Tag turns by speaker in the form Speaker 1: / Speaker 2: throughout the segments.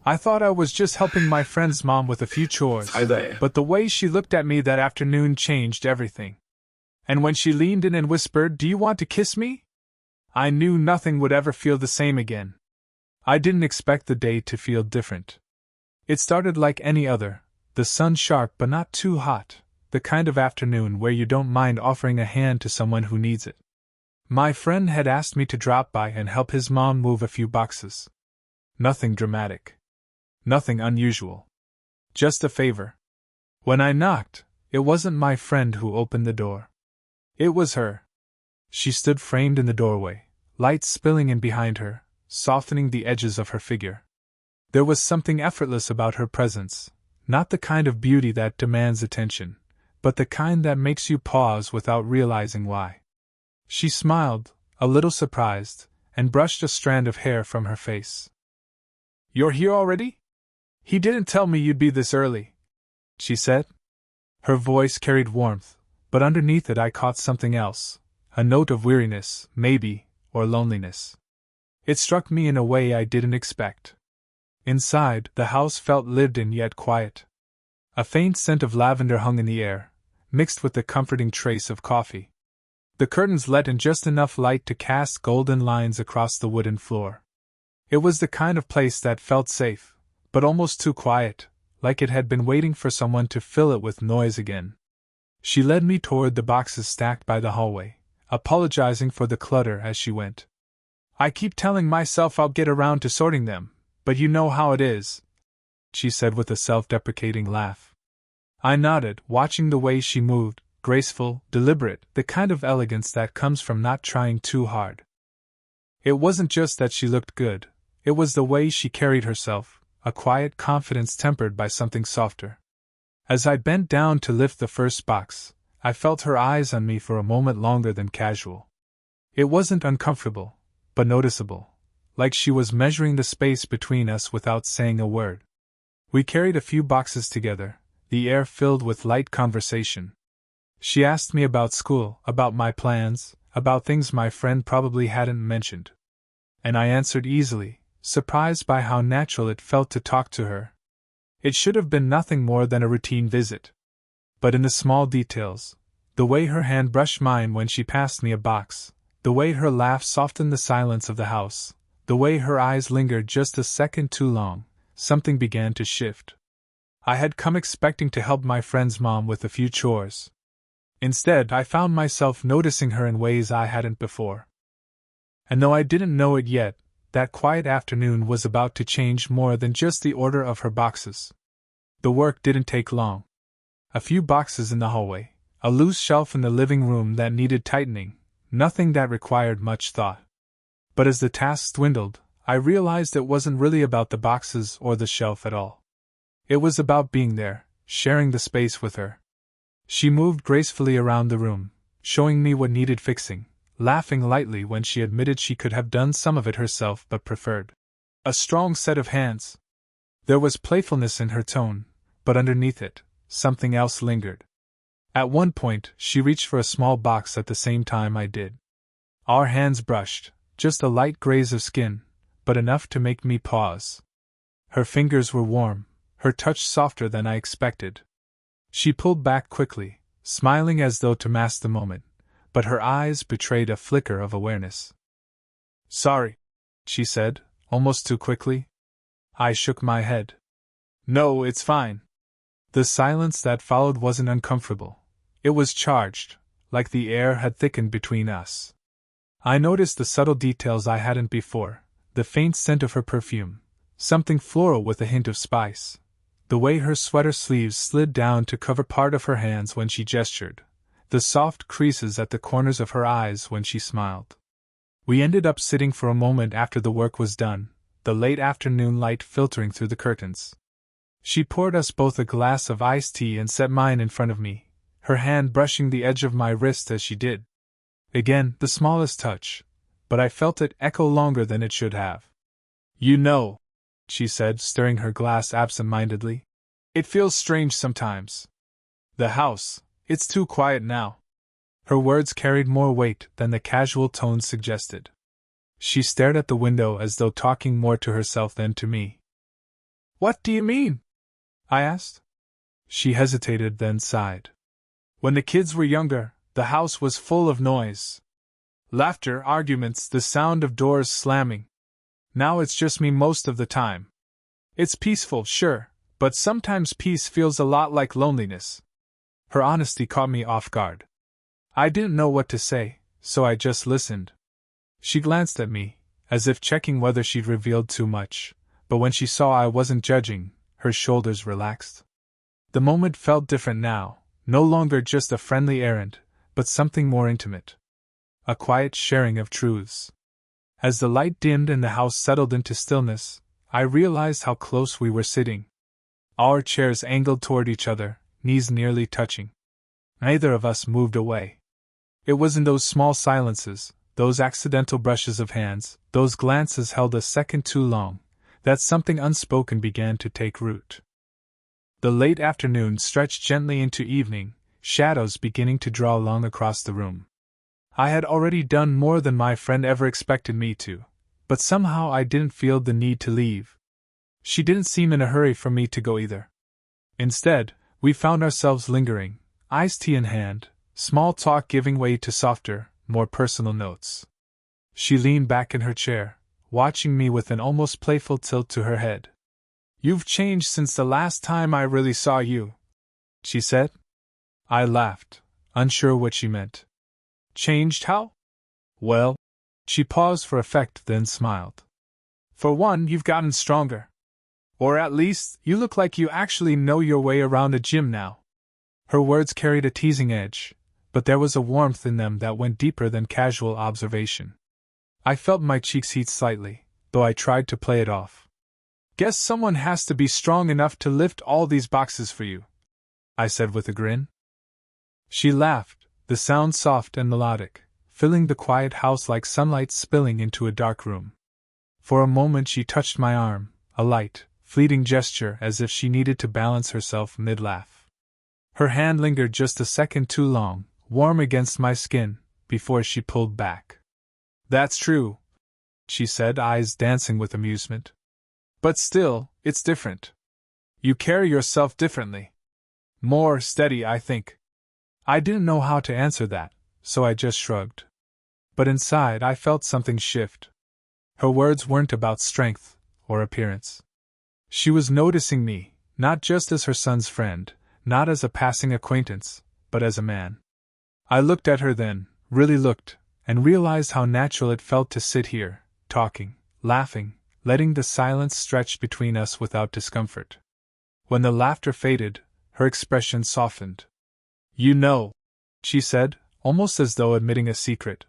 Speaker 1: I thought I was just helping my friend's mom with a few chores,
Speaker 2: 사이다에.
Speaker 1: but the way she looked at me that afternoon changed everything. And when she leaned in and whispered, "Do you want to kiss me?" I knew nothing would ever feel the same again. I didn't expect the day to feel different. It started like any other, the sun sharp but not too hot, the kind of afternoon where you don't mind offering a hand to someone who needs it. My friend had asked me to drop by and help his mom move a few boxes. Nothing dramatic. Nothing unusual. Just a favor. When I knocked, it wasn't my friend who opened the door. It was her. She stood framed in the doorway, light spilling in behind her, softening the edges of her figure. There was something effortless about her presence, not the kind of beauty that demands attention, but the kind that makes you pause without realizing why. She smiled, a little surprised, and brushed a strand of hair from her face. "You're here already? He didn't tell me you'd be this early," she said. Her voice carried warmth, but underneath it I caught something else, a note of weariness, maybe, or loneliness. It struck me in a way I didn't expect. Inside, the house felt lived in yet quiet. A faint scent of lavender hung in the air, mixed with the comforting trace of coffee. The curtains let in just enough light to cast golden lines across the wooden floor. It was the kind of place that felt safe, but almost too quiet, like it had been waiting for someone to fill it with noise again. She led me toward the boxes stacked by the hallway, apologizing for the clutter as she went. "I keep telling myself I'll get around to sorting them, but you know how it is," she said with a self-deprecating laugh. I nodded, watching the way she moved, graceful, deliberate, the kind of elegance that comes from not trying too hard. It wasn't just that she looked good, it was the way she carried herself, a quiet confidence tempered by something softer. As I bent down to lift the first box, I felt her eyes on me for a moment longer than casual. It wasn't uncomfortable, but noticeable, like she was measuring the space between us without saying a word. We carried a few boxes together, the air filled with light conversation. She asked me about school, about my plans, about things my friend probably hadn't mentioned. And I answered easily, surprised by how natural it felt to talk to her. It should have been nothing more than a routine visit. But in the small details, the way her hand brushed mine when she passed me a box, the way her laugh softened the silence of the house, the way her eyes lingered just a second too long, something began to shift. I had come expecting to help my friend's mom with a few chores. Instead, I found myself noticing her in ways I hadn't before. And though I didn't know it yet, that quiet afternoon was about to change more than just the order of her boxes. The work didn't take long. A few boxes in the hallway, a loose shelf in the living room that needed tightening, nothing that required much thought. But as the tasks dwindled, I realized it wasn't really about the boxes or the shelf at all. It was about being there, sharing the space with her. She moved gracefully around the room, showing me what needed fixing, laughing lightly when she admitted she could have done some of it herself but preferred a strong set of hands. There was playfulness in her tone, but underneath it, something else lingered. At one point, she reached for a small box at the same time I did. Our hands brushed, just a light graze of skin, but enough to make me pause. Her fingers were warm, her touch softer than I expected. She pulled back quickly, smiling as though to mask the moment, but her eyes betrayed a flicker of awareness. "Sorry," she said, almost too quickly. I shook my head. "No, it's fine." The silence that followed wasn't uncomfortable. It was charged, like the air had thickened between us. I noticed the subtle details I hadn't before, the faint scent of her perfume, something floral with a hint of spice, the way her sweater sleeves slid down to cover part of her hands when she gestured, the soft creases at the corners of her eyes when she smiled. We ended up sitting for a moment after the work was done, the late afternoon light filtering through the curtains. She poured us both a glass of iced tea and set mine in front of me, her hand brushing the edge of my wrist as she did. Again, the smallest touch, but I felt it echo longer than it should have. "You know," she said, stirring her glass absent-mindedly, "it feels strange sometimes. The house, it's too quiet now." Her words carried more weight than the casual tone suggested. She stared at the window as though talking more to herself than to me. What do you mean? I asked. She hesitated, then sighed. When the kids were younger, the house was full of noise. Laughter, arguments, the sound of doors slamming. Now it's just me most of the time. It's peaceful, sure, but sometimes peace feels a lot like loneliness. Her honesty caught me off guard. I didn't know what to say, so I just listened. She glanced at me, as if checking whether she'd revealed too much, but when she saw I wasn't judging, her shoulders relaxed. The moment felt different now, no longer just a friendly errand, but something more intimate. A quiet sharing of truths. As the light dimmed and the house settled into stillness, I realized how close we were sitting. Our chairs angled toward each other, knees nearly touching. Neither of us moved away. It was in those small silences, those accidental brushes of hands, those glances held a second too long, that something unspoken began to take root. The late afternoon stretched gently into evening, shadows beginning to draw long across the room. I had already done more than my friend ever expected me to, but somehow I didn't feel the need to leave. She didn't seem in a hurry for me to go either. Instead, we found ourselves lingering, iced tea in hand, small talk giving way to softer, more personal notes. She leaned back in her chair, watching me with an almost playful tilt to her head. "You've changed since the last time I really saw you," she said. I laughed, unsure what she meant. "Changed how?" "Well," she paused for effect, then smiled. "For one, you've gotten stronger. Or at least, you look like you actually know your way around a gym now." Her words carried a teasing edge, but there was a warmth in them that went deeper than casual observation. I felt my cheeks heat slightly, though I tried to play it off. "Guess someone has to be strong enough to lift all these boxes for you," I said with a grin. She laughed, the sound soft and melodic, filling the quiet house like sunlight spilling into a dark room. For a moment she touched my arm, a light, fleeting gesture as if she needed to balance herself mid-laugh. Her hand lingered just a second too long, warm against my skin, before she pulled back. "That's true," she said, eyes dancing with amusement. "But still, it's different. You carry yourself differently. More steady, I think." I didn't know how to answer that, so I just shrugged. But inside I felt something shift. Her words weren't about strength or appearance. She was noticing me, not just as her son's friend, not as a passing acquaintance, but as a man. I looked at her then, really looked, and realized how natural it felt to sit here, talking, laughing, letting the silence stretch between us without discomfort. When the laughter faded, her expression softened. "You know," she said, almost as though admitting a secret,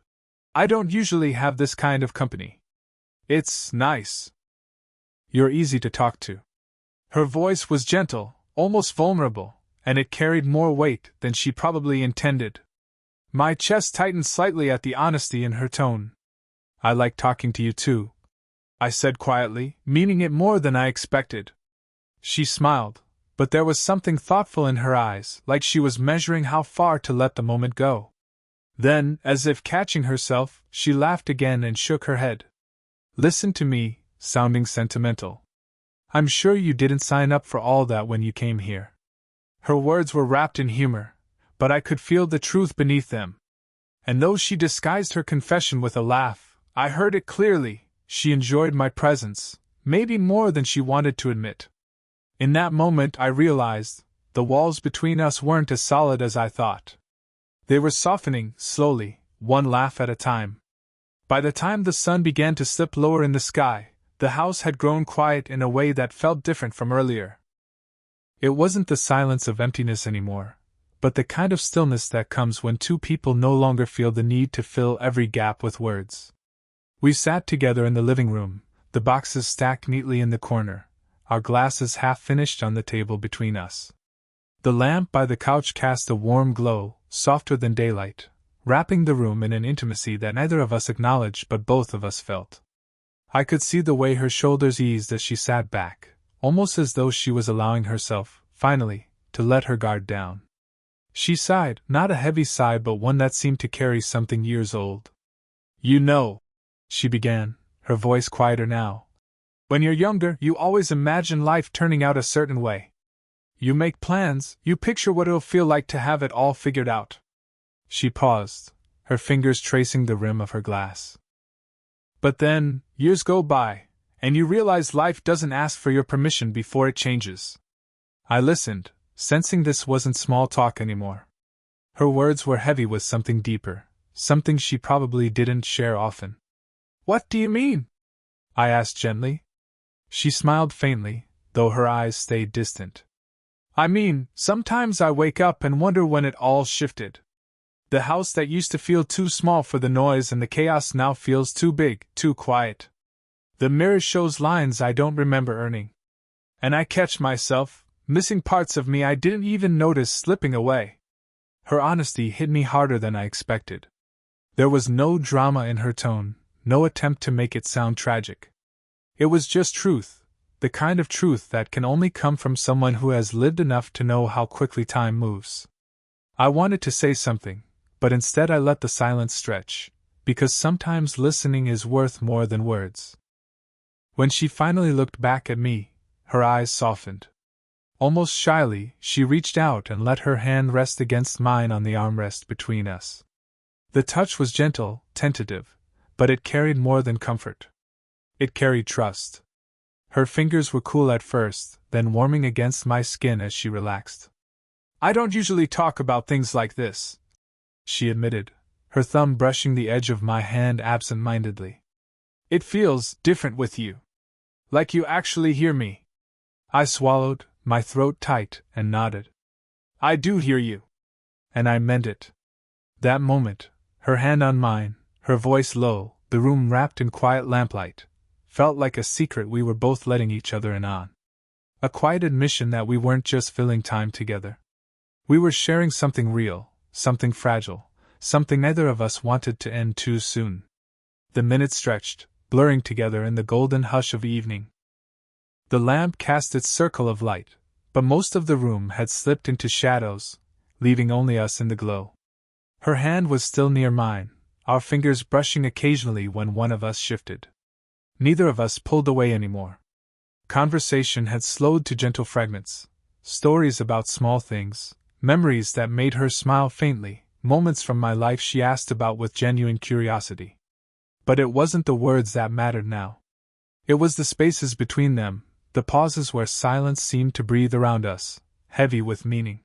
Speaker 1: "I don't usually have this kind of company. It's nice. You're easy to talk to." Her voice was gentle, almost vulnerable, and it carried more weight than she probably intended. My chest tightened slightly at the honesty in her tone. "I like talking to you too," I said quietly, meaning it more than I expected. She smiled, but there was something thoughtful in her eyes, like she was measuring how far to let the moment go. Then, as if catching herself, she laughed again and shook her head. "Listen to me," sounding sentimental. "I'm sure you didn't sign up for all that when you came here." Her words were wrapped in humor, but I could feel the truth beneath them. And though she disguised her confession with a laugh, I heard it clearly: she enjoyed my presence, maybe more than she wanted to admit. In that moment I realized, the walls between us weren't as solid as I thought. They were softening, slowly, one laugh at a time. By the time the sun began to slip lower in the sky, the house had grown quiet in a way that felt different from earlier. It wasn't the silence of emptiness anymore, but the kind of stillness that comes when two people no longer feel the need to fill every gap with words. We sat together in the living room, the boxes stacked neatly in the corner, our glasses half finished on the table between us. The lamp by the couch cast a warm glow, softer than daylight, wrapping the room in an intimacy that neither of us acknowledged but both of us felt. I could see the way her shoulders eased as she sat back, almost as though she was allowing herself, finally, to let her guard down. She sighed, not a heavy sigh but one that seemed to carry something years old. "You know," she began, her voice quieter now, When you're younger, you always imagine life turning out a certain way. You make plans, you picture what it'll feel like to have it all figured out. She paused, her fingers tracing the rim of her glass. But then, years go by, and you realize life doesn't ask for your permission before it changes. I listened, sensing this wasn't small talk anymore. Her words were heavy with something deeper, something she probably didn't share often. What do you mean? I asked gently. She smiled faintly, though her eyes stayed distant. I mean, sometimes I wake up and wonder when it all shifted. The house that used to feel too small for the noise and the chaos now feels too big, too quiet. The mirror shows lines I don't remember earning. And I catch myself, missing parts of me I didn't even notice slipping away. Her honesty hit me harder than I expected. There was no drama in her tone, no attempt to make it sound tragic. It was just truth, the kind of truth that can only come from someone who has lived enough to know how quickly time moves. I wanted to say something, but instead I let the silence stretch, because sometimes listening is worth more than words. When she finally looked back at me, her eyes softened. Almost shyly, she reached out and let her hand rest against mine on the armrest between us. The touch was gentle, tentative, but it carried more than comfort. It carried trust. Her fingers were cool at first, then warming against my skin as she relaxed. I don't usually talk about things like this, she admitted, her thumb brushing the edge of my hand absent-mindedly. It feels different with you. Like you actually hear me. I swallowed, my throat tight, and nodded. I do hear you. And I meant it. That moment, her hand on mine, her voice low, the room wrapped in quiet lamplight, felt like a secret we were both letting each other in on. A quiet admission that we weren't just filling time together. We were sharing something real, something fragile, something neither of us wanted to end too soon. The minutes stretched, blurring together in the golden hush of evening. The lamp cast its circle of light, but most of the room had slipped into shadows, leaving only us in the glow. Her hand was still near mine, our fingers brushing occasionally when one of us shifted. Neither of us pulled away anymore. Conversation had slowed to gentle fragments, stories about small things, memories that made her smile faintly, moments from my life she asked about with genuine curiosity. But it wasn't the words that mattered now. It was the spaces between them, the pauses where silence seemed to breathe around us, heavy with meaning.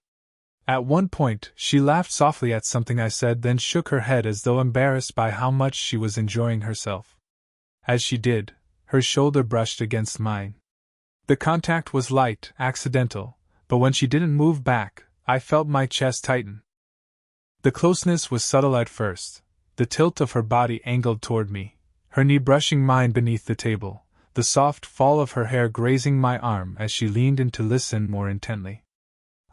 Speaker 1: At one point, she laughed softly at something I said, then shook her head as though embarrassed by how much she was enjoying herself. As she did, her shoulder brushed against mine. The contact was light, accidental, but when she didn't move back, I felt my chest tighten. The closeness was subtle at first, the tilt of her body angled toward me, her knee brushing mine beneath the table, the soft fall of her hair grazing my arm as she leaned in to listen more intently.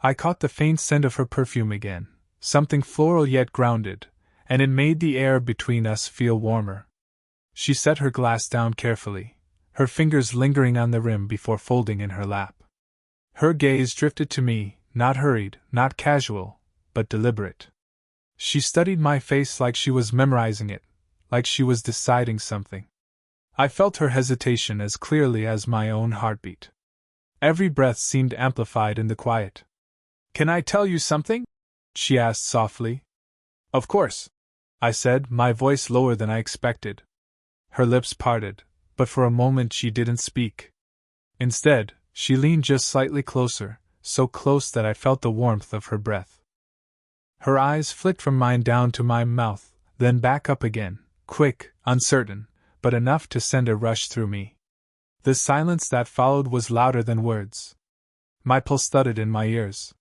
Speaker 1: I caught the faint scent of her perfume again, something floral yet grounded, and it made the air between us feel warmer. She set her glass down carefully, her fingers lingering on the rim before folding in her lap. Her gaze drifted to me, not hurried, not casual, but deliberate. She studied my face like she was memorizing it, like she was deciding something. I felt her hesitation as clearly as my own heartbeat. Every breath seemed amplified in the quiet. "Can I tell you something?" she asked softly. "Of course," I said, my voice lower than I expected. Her lips parted, but for a moment she didn't speak. Instead, she leaned just slightly closer, so close that I felt the warmth of her breath. Her eyes flicked from mine down to my mouth, then back up again, quick, uncertain, but enough to send a rush through me. The silence that followed was louder than words. My pulse thudded in my ears.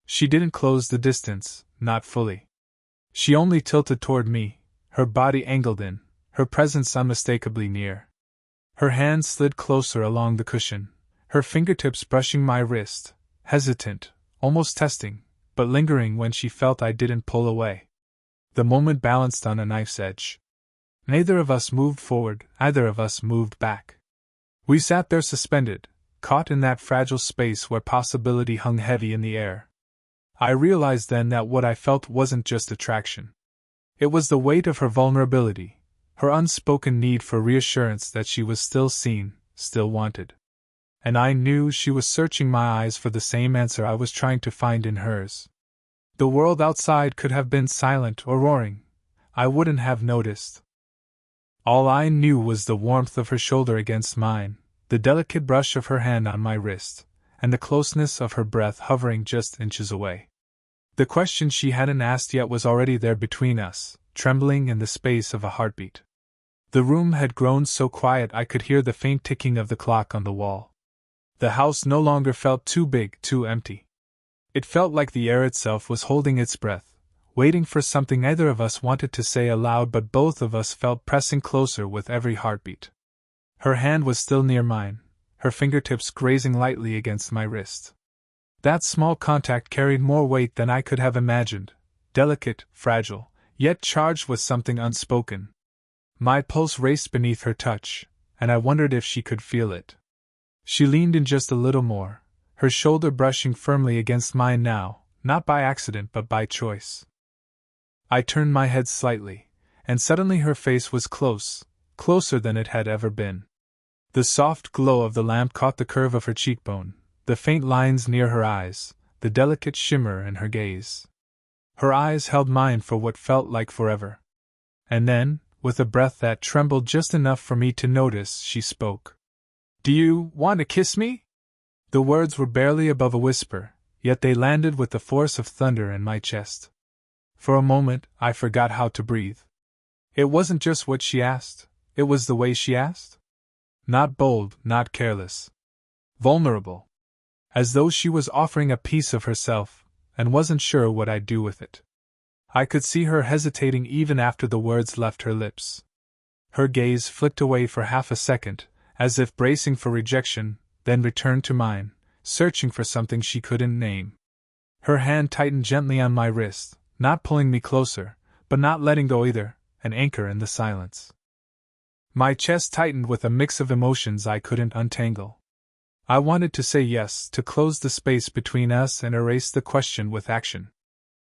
Speaker 1: She didn't close the distance, not fully. She only tilted toward me, her body angled in, her presence unmistakably near. Her hand slid closer along the cushion, her fingertips brushing my wrist, hesitant, almost testing, but lingering when she felt I didn't pull away. The moment balanced on a knife's edge. Neither of us moved forward, either of us moved back. We sat there suspended, caught in that fragile space where possibility hung heavy in the air. I realized then that what I felt wasn't just attraction. It was the weight of her vulnerability, her unspoken need for reassurance that she was still seen, still wanted. And I knew she was searching my eyes for the same answer I was trying to find in hers. The world outside could have been silent or roaring. I wouldn't have noticed. All I knew was the warmth of her shoulder against mine, the delicate brush of her hand on my wrist, and the closeness of her breath hovering just inches away. The question she hadn't asked yet was already there between us, trembling in the space of a heartbeat. The room had grown so quiet I could hear the faint ticking of the clock on the wall. The house no longer felt too big, too empty. It felt like the air itself was holding its breath, waiting for something neither of us wanted to say aloud, but both of us felt pressing closer with every heartbeat. Her hand was still near mine, her fingertips grazing lightly against my wrist. That small contact carried more weight than I could have imagined, delicate, fragile, yet charged with something unspoken. My pulse raced beneath her touch, and I wondered if she could feel it. She leaned in just a little more, her shoulder brushing firmly against mine now, not by accident but by choice. I turned my head slightly, and suddenly her face was close, closer than it had ever been. The soft glow of the lamp caught the curve of her cheekbone, the faint lines near her eyes, the delicate shimmer in her gaze. Her eyes held mine for what felt like forever. And then, with a breath that trembled just enough for me to notice, she spoke. "Do you want to kiss me?" The words were barely above a whisper, yet they landed with the force of thunder in my chest. For a moment, I forgot how to breathe. It wasn't just what she asked, it was the way she asked. Not bold, not careless. Vulnerable. As though she was offering a piece of herself, and wasn't sure what I'd do with it. I could see her hesitating even after the words left her lips. Her gaze flicked away for half a second, as if bracing for rejection, then returned to mine, searching for something she couldn't name. Her hand tightened gently on my wrist, not pulling me closer, but not letting go either, an anchor in the silence. My chest tightened with a mix of emotions I couldn't untangle. I wanted to say yes, to close the space between us and erase the question with action.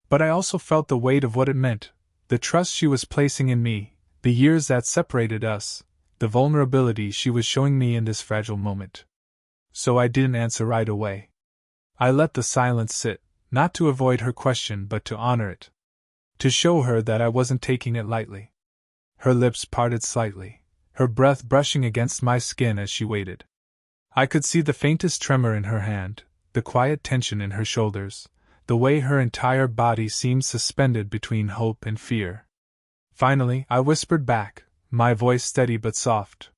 Speaker 1: But I also felt the weight of what it meant, the trust she was placing in me, the years that separated us, the vulnerability she was showing me in this fragile moment. So I didn't answer right away. I let the silence sit, not to avoid her question but to honor it. To show her that I wasn't taking it lightly. Her lips parted slightly, her breath brushing against my skin as she waited. I could see the faintest tremor in her hand, the quiet tension in her shoulders, the way her entire body seemed suspended between hope and fear. Finally, I whispered back, my voice steady but soft.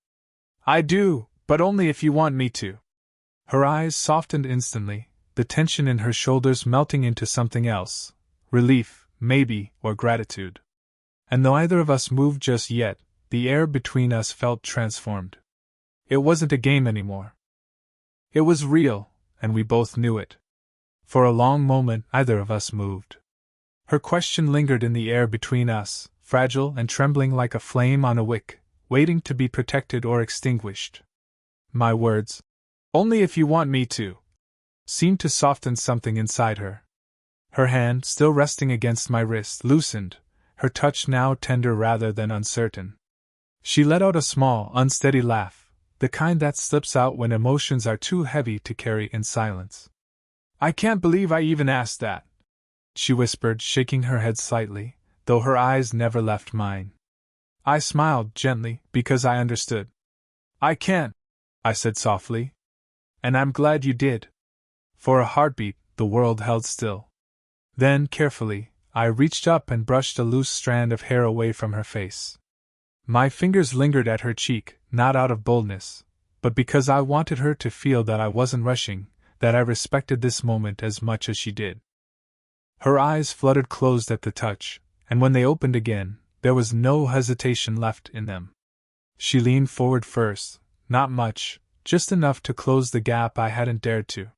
Speaker 1: "I do, but only if you want me to." Her eyes softened instantly, the tension in her shoulders melting into something else, relief, maybe, or gratitude. And though either of us moved just yet, the air between us felt transformed. It wasn't a game anymore. It was real, and we both knew it. For a long moment, neither of us moved. Her question lingered in the air between us, fragile and trembling like a flame on a wick, waiting to be protected or extinguished. My words, "Only if you want me to," seemed to soften something inside her. Her hand, still resting against my wrist, loosened, her touch now tender rather than uncertain. She let out a small, unsteady laugh, the kind that slips out when emotions are too heavy to carry in silence. "I can't believe I even asked that," she whispered, shaking her head slightly, though her eyes never left mine. I smiled gently, because I understood. "I can't," I said softly. "And I'm glad you did." For a heartbeat, the world held still. Then, carefully, I reached up and brushed a loose strand of hair away from her face. My fingers lingered at her cheek, not out of boldness, but because I wanted her to feel that I wasn't rushing, that I respected this moment as much as she did. Her eyes fluttered closed at the touch, and when they opened again, there was no hesitation left in them. She leaned forward first, not much, just enough to close the gap I hadn't dared to.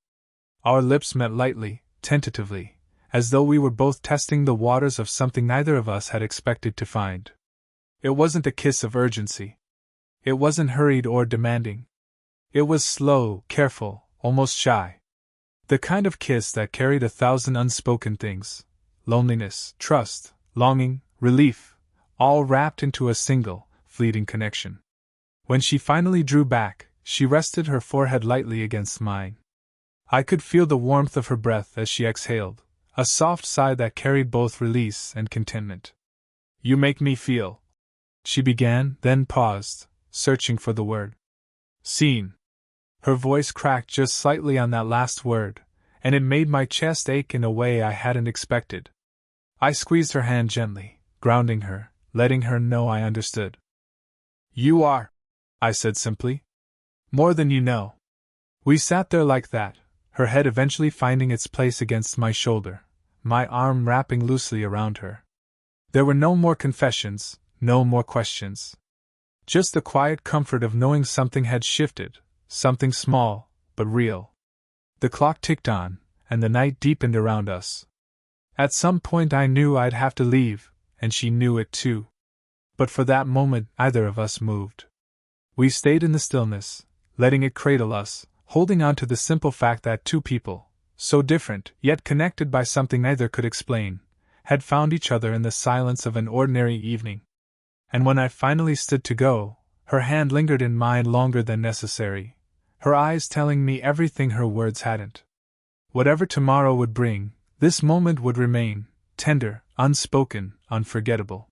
Speaker 1: Our lips met lightly, tentatively, as though we were both testing the waters of something neither of us had expected to find. It wasn't a kiss of urgency. It wasn't hurried or demanding. It was slow, careful, almost shy. The kind of kiss that carried 1,000 unspoken things: loneliness, trust, longing, relief, all wrapped into a single, fleeting connection. When she finally drew back, She rested her forehead lightly against mine. I could feel the warmth of her breath as she exhaled, a soft sigh that carried both release and contentment. "You make me feel," she began, then paused, searching for the word. "Seen." Her voice cracked just slightly on that last word, and it made my chest ache in a way I hadn't expected. I squeezed her hand gently, grounding her, letting her know I understood. "You are," I said simply. "More than you know." We sat there like that, her head eventually finding its place against my shoulder, my arm wrapping loosely around her. There were no more confessions, no more questions. Just the quiet comfort of knowing something had shifted, something small, but real. The clock ticked on, and the night deepened around us. At some point I knew I'd have to leave, and she knew it too. But for that moment neither of us moved. We stayed in the stillness, letting it cradle us, holding on to the simple fact that two people, so different, yet connected by something neither could explain, had found each other in the silence of an ordinary evening. And when I finally stood to go, her hand lingered in mine longer than necessary, her eyes telling me everything her words hadn't. Whatever tomorrow would bring, this moment would remain, tender, unspoken, unforgettable.